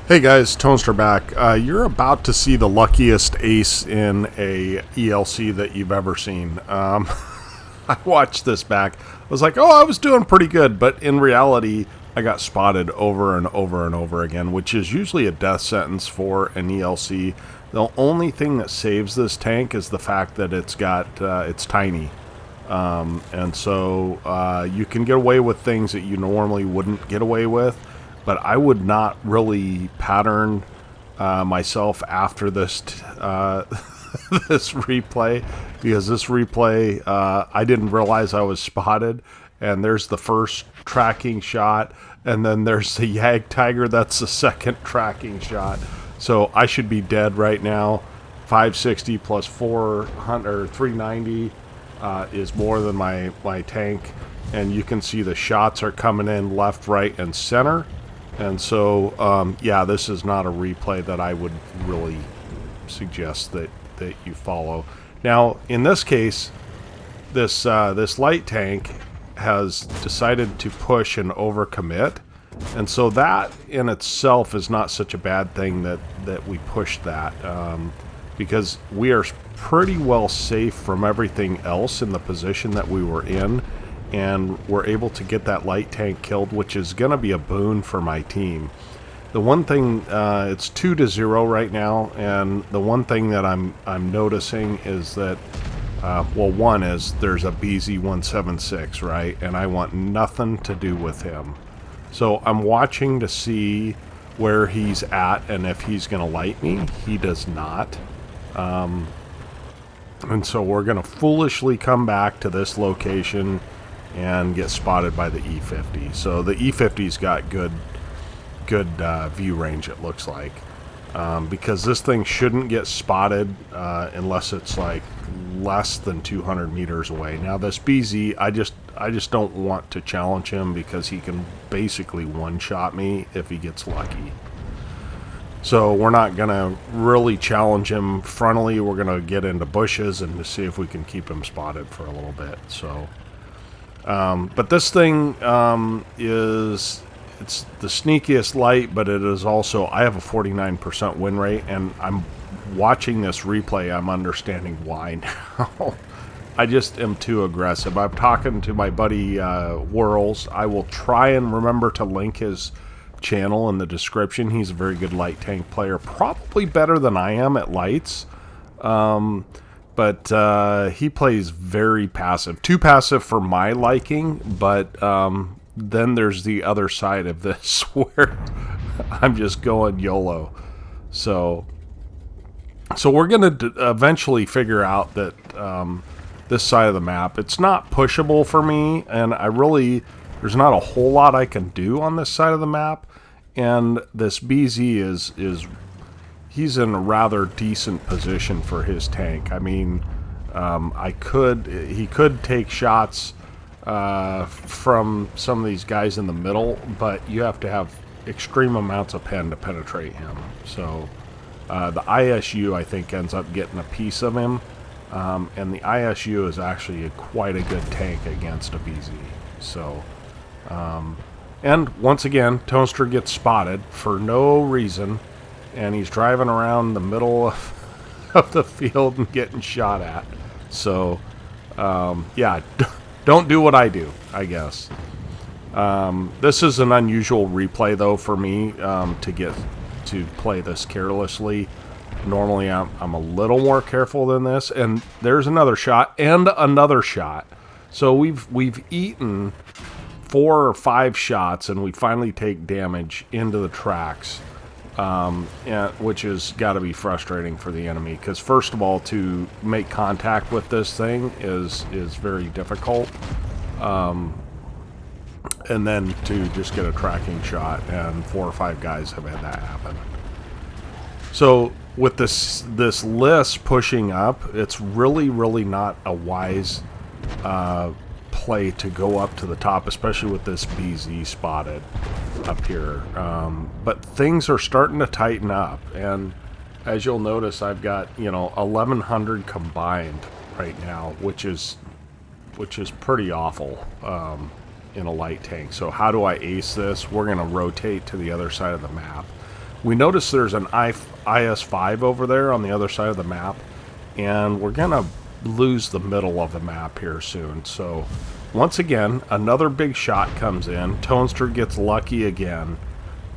Hey guys, Toaster back. You're about to see the luckiest ace in a ELC that you've ever seen. I watched this back. I was like, oh, I was doing pretty good, but in reality, I got spotted over and over and over again, which is usually a death sentence for an ELC. The only thing that saves this tank is the fact that it's tiny. And so you can get away with things that you normally wouldn't get away with. But I would not really pattern myself after this this replay, because this replay I didn't realize I was spotted, and there's the first tracking shot, and then there's the Yag Tiger. That's the second tracking shot. So I should be dead right now. 560 plus 400 or 390 is more than my tank, and you can see the shots are coming in left, right, and center. And so, yeah, this is not a replay that I would really suggest that you follow. Now, in this case, this light tank has decided to push and overcommit, and so that in itself is not such a bad thing that we pushed that, because we are pretty well safe from everything else in the position that we were in. And we're able to get that light tank killed, which is going to be a boon for my team. The one thing, it's 2-0 right now, and the one thing that I'm noticing is that, well, one is there's a BZ176, right? And I want nothing to do with him. So I'm watching to see where he's at and if he's going to light me. He does not. And so we're going to foolishly come back to this location and get spotted by the E50. So the E50's got good view range, it looks like, because this thing shouldn't get spotted unless it's like less than 200 meters away. Now this BZ, I just don't want to challenge him because he can basically one-shot me if he gets lucky. So we're not gonna really challenge him frontally. We're gonna get into bushes and to see if we can keep him spotted for a little bit. So. But this thing it's the sneakiest light, but it is also, I have a 49% win rate, and I'm watching this replay, I'm understanding why now. I just am too aggressive. I'm talking to my buddy Whirls. I will try and remember to link his channel in the description. He's a very good light tank player, probably better than I am at lights. But he plays very passive. Too passive for my liking, but then there's the other side of this where I'm just going YOLO. So we're going to eventually figure out that this side of the map, it's not pushable for me, and there's not a whole lot I can do on this side of the map, and this BZ he's in a rather decent position for his tank. I mean, he could take shots from some of these guys in the middle, but you have to have extreme amounts of pen to penetrate him. So the ISU, I think, ends up getting a piece of him, and the ISU is actually quite a good tank against a BZ. So, and once again, Toaster gets spotted for no reason, and he's driving around the middle of the field and getting shot at. So, yeah, don't do what I do, I guess. This is an unusual replay, though, for me to play this carelessly. Normally, I'm a little more careful than this. And there's another shot and another shot. So we've eaten 4 or 5 shots, and we finally take damage into the tracks. Which has got to be frustrating for the enemy, because first of all, to make contact with this thing is very difficult, and then to just get a tracking shot, and 4 or 5 guys have had that happen. So with this list pushing up, it's really not a wise play to go up to the top, especially with this BZ spotted up here. But things are starting to tighten up, and as you'll notice, I've got 1100 combined right now, which is pretty awful in a light tank. So how do I ace this? We're going to rotate to the other side of the map. we notice there's an IS-5 over there on the other side of the map, and we're going to lose the middle of the map here soon. So once again, another big shot comes in. Toaster gets lucky again,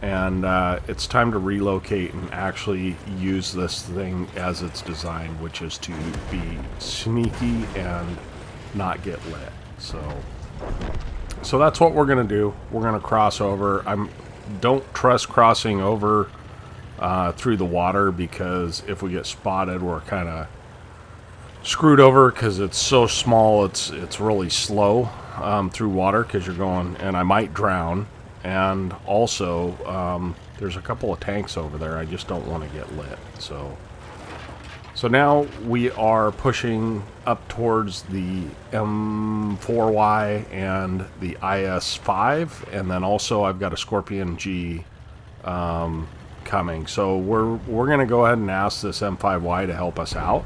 and it's time to relocate and actually use this thing as it's designed, which is to be sneaky and not get lit. So that's what we're going to do. We're going to cross over. Don't trust crossing over through the water, because if we get spotted, we're kind of screwed over, because it's so small. It's really slow through water, because you're going, and I might drown. And also there's a couple of tanks over there. I just don't want to get lit. So now we are pushing up towards the M4Y and the IS-5, and then also I've got a Scorpion G coming. So we're going to go ahead and ask this M5Y to help us out.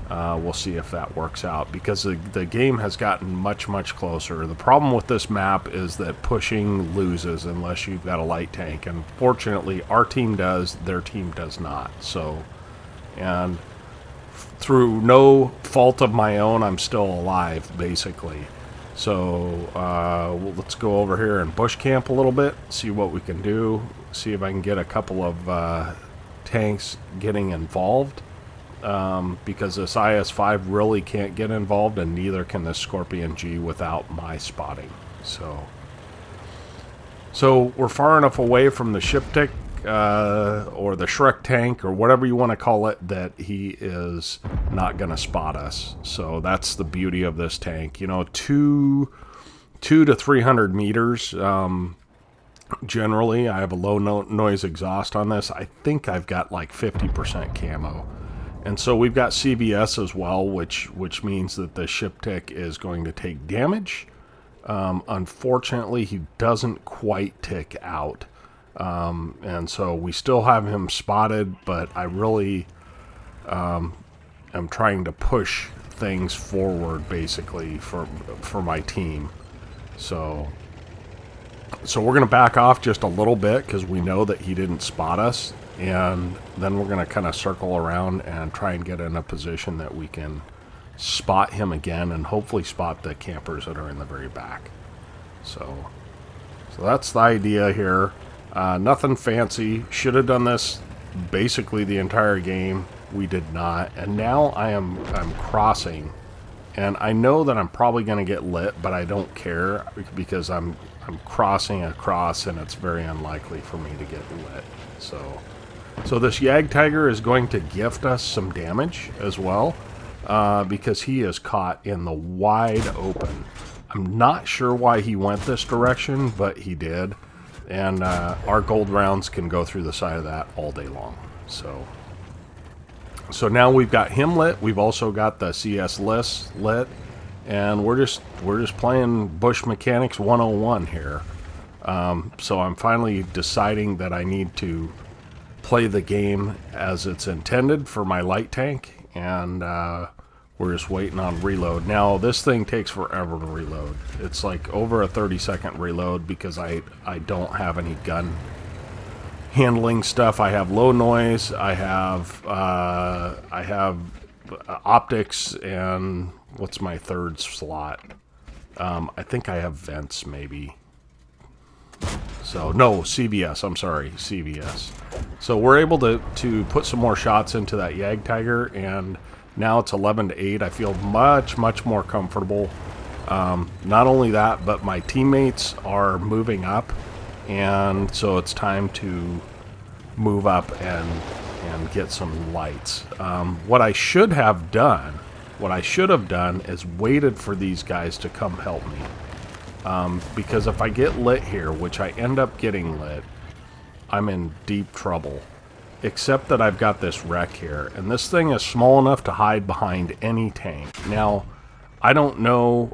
We'll see if that works out, because the game has gotten much, much closer. The problem with this map is that pushing loses unless you've got a light tank, and fortunately our team does, their team does not. So, and through no fault of my own, I'm still alive, basically. So let's go over here and bush camp a little bit, see what we can do, see if I can get a couple of tanks getting involved, because this IS-5 really can't get involved, and neither can this Scorpion G without my spotting. So we're far enough away from the ship tick, or the Shrek tank, or whatever you want to call it, that he is not going to spot us. So that's the beauty of this tank. You know, 200 to 300 meters. Generally, I have a low noise exhaust on this. I think I've got like 50% camo. And so we've got CBS as well, which means that the ship tick is going to take damage. Unfortunately, he doesn't quite tick out. And so we still have him spotted, but I really am trying to push things forward, basically, for my team. So we're going to back off just a little bit, because we know that he didn't spot us, and then we're going to kind of circle around and try and get in a position that we can spot him again, and hopefully spot the campers that are in the very back. So that's the idea here. Nothing fancy. Should have done this basically the entire game. We did not. And now I'm crossing, and I know that I'm probably going to get lit, but I don't care, because I'm crossing across, and it's very unlikely for me to get lit. So this Yag Tiger is going to gift us some damage as well, because he is caught in the wide open. I'm not sure why he went this direction, but he did. And our gold rounds can go through the side of that all day long. So now we've got him lit. We've also got the CS list lit, and we're just playing Bush Mechanics 101 here. So I'm finally deciding that I need to play the game as it's intended for my light tank, and we're just waiting on reload. Now this thing takes forever to reload. It's like over a 30-second reload, because I don't have any gun handling stuff. I have low noise, I have optics, and what's my third slot? I think I have vents, maybe. So no, CVS, I'm sorry, CVS. So we're able to put some more shots into that Yag Tiger, and now it's 11 to 8. I feel much, much more comfortable. Not only that, but my teammates are moving up, and so it's time to move up and get some lights. What I should have done is waited for these guys to come help me. Because if I get lit here, which I end up getting lit, I'm in deep trouble. Except that I've got this wreck here, and this thing is small enough to hide behind any tank. Now, I don't know,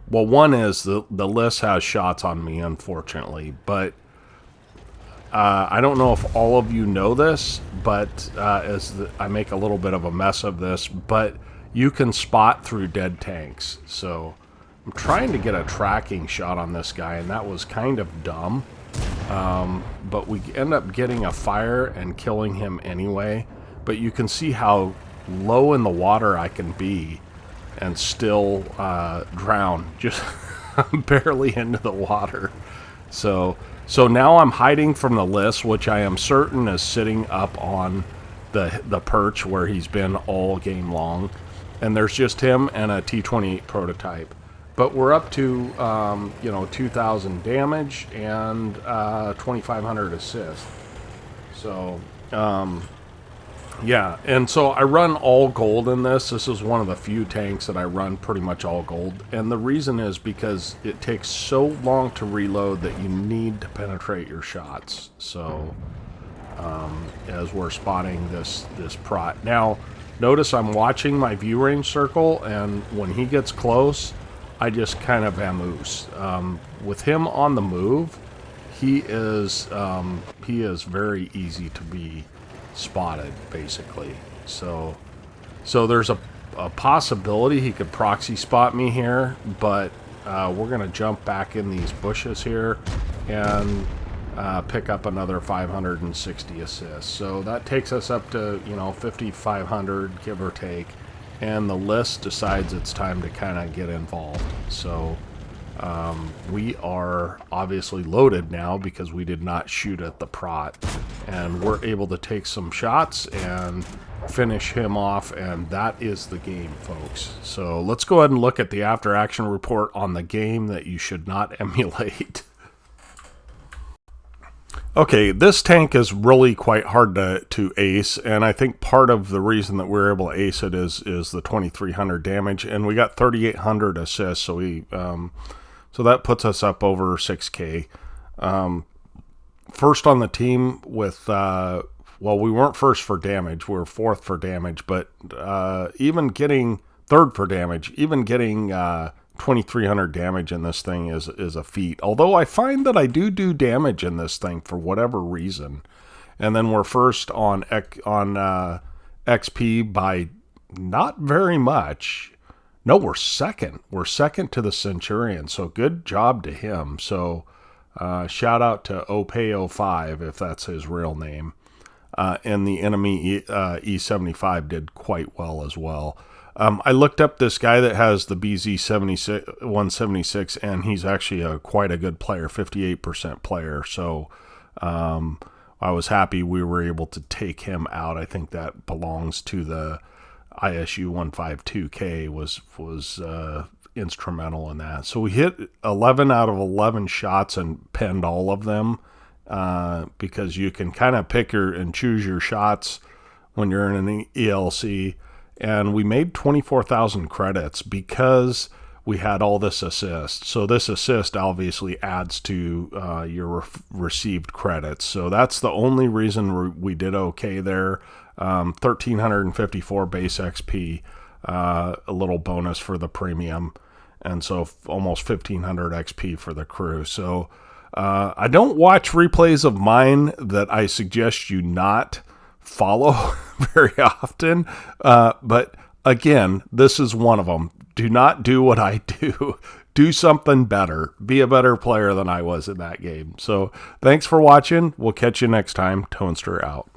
well, one is the list has shots on me, unfortunately, but I don't know if all of you know this, but I make a little bit of a mess of this, but you can spot through dead tanks. So I'm trying to get a tracking shot on this guy, and that was kind of dumb. but we end up getting a fire and killing him anyway. But you can see how low in the water I can be and still drown, just barely into the water. So now I'm hiding from the list, which I am certain is sitting up on the perch where he's been all game long. And there's just him and a T-28 prototype. But we're up to, 2,000 damage and 2,500 assists. So, yeah. And so I run all gold in this. This is one of the few tanks that I run pretty much all gold. And the reason is because it takes so long to reload that you need to penetrate your shots. So, as we're spotting this prot. Now, notice I'm watching my view range circle, and when he gets close, I just kind of vamoose. With him on the move, he is very easy to be spotted, basically. So there's a possibility he could proxy spot me here, but we're gonna jump back in these bushes here and pick up another 560 assists. So that takes us up to 5,500, give or take. And the list decides it's time to kind of get involved. So we are obviously loaded now because we did not shoot at the prot. And we're able to take some shots and finish him off. And that is the game, folks. So let's go ahead and look at the after action report on the game that you should not emulate. Okay, this tank is really quite hard to ace, and I think part of the reason that we're able to ace it is the 2,300 damage, and we got 3,800 assists, so so that puts us up over 6K. First on the team with, we weren't first for damage, we were fourth for damage, but even getting third for damage, even getting 2,300 damage in this thing is a feat. Although I find that I do damage in this thing for whatever reason. And then we're first on XP by not very much. No, we're second. We're second to the Centurion. So good job to him. So shout out to Opeo5 if that's his real name. And the enemy E75 did quite well as well. I looked up this guy that has the BZ176, and he's actually quite a good player, 58% player. So I was happy we were able to take him out. I think that belongs to the ISU 152K was instrumental in that. So we hit 11 out of 11 shots and penned all of them because you can kind of pick and choose your shots when you're in an ELC. And we made 24,000 credits because we had all this assist. So this assist obviously adds to your received credits. So that's the only reason we did okay there. 1,354 base XP, a little bonus for the premium. And so almost 1,500 XP for the crew. So I don't watch replays of mine that I suggest you not follow very often, but again, this is one of them. Do not do what I do. Do something better. Be a better player than I was in that game. So thanks for watching. We'll catch you next time. Toaster out.